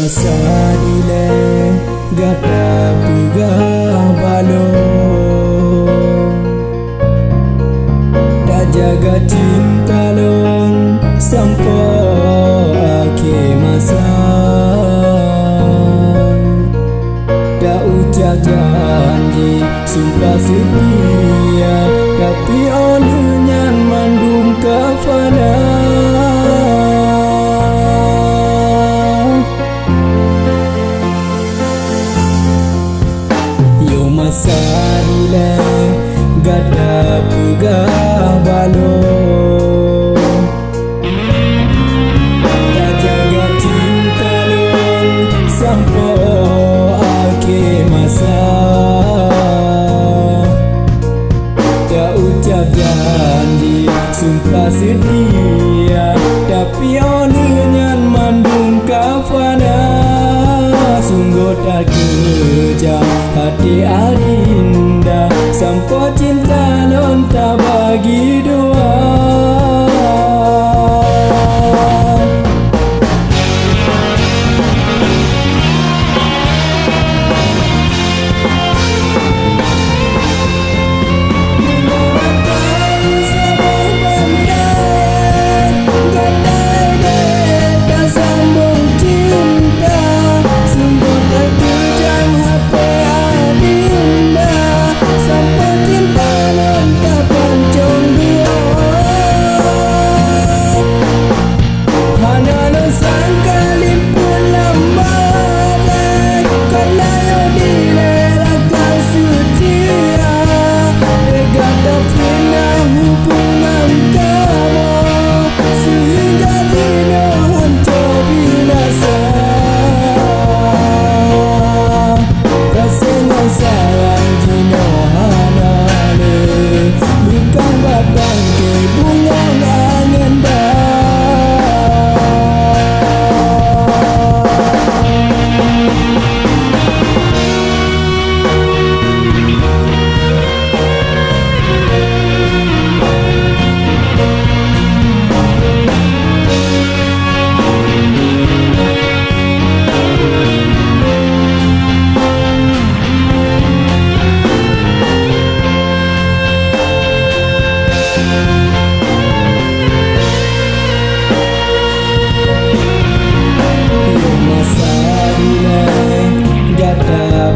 masa dile gata pegah balong dah jaga cinta long sampai akhir masa dah ucap janji sumpah setia tapi olehnya mandum kafana. Masa dile gata pegah balong dah jaga cinta long sampai akhir masa dah ucap janji sumpah setia tapi olehnya mandum kafana. Sungguh tak kejam hati adinda sampai cinta lonta bagi dua.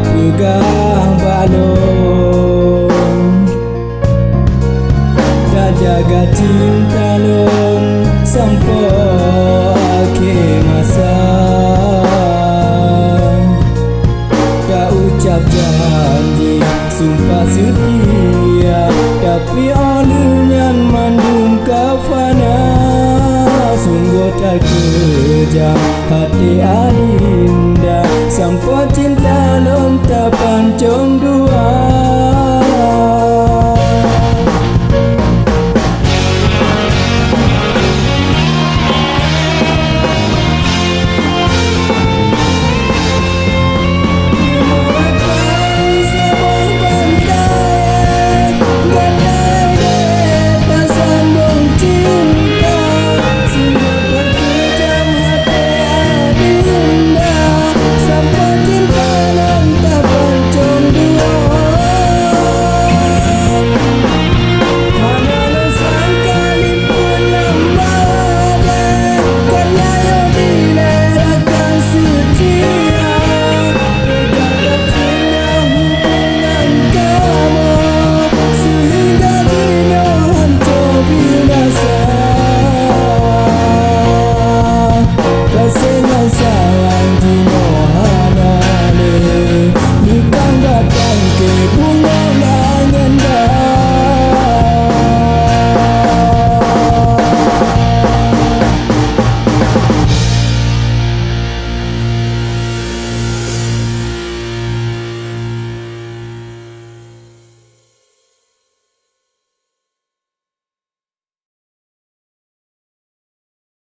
Pegah balong dah jaga cinta long sampai akhir masa dah ucap janji sumpah setia tapi olehnya mandum kafana. Sungguh tak kejam hati adinda sampai cinta lonta pancung dua.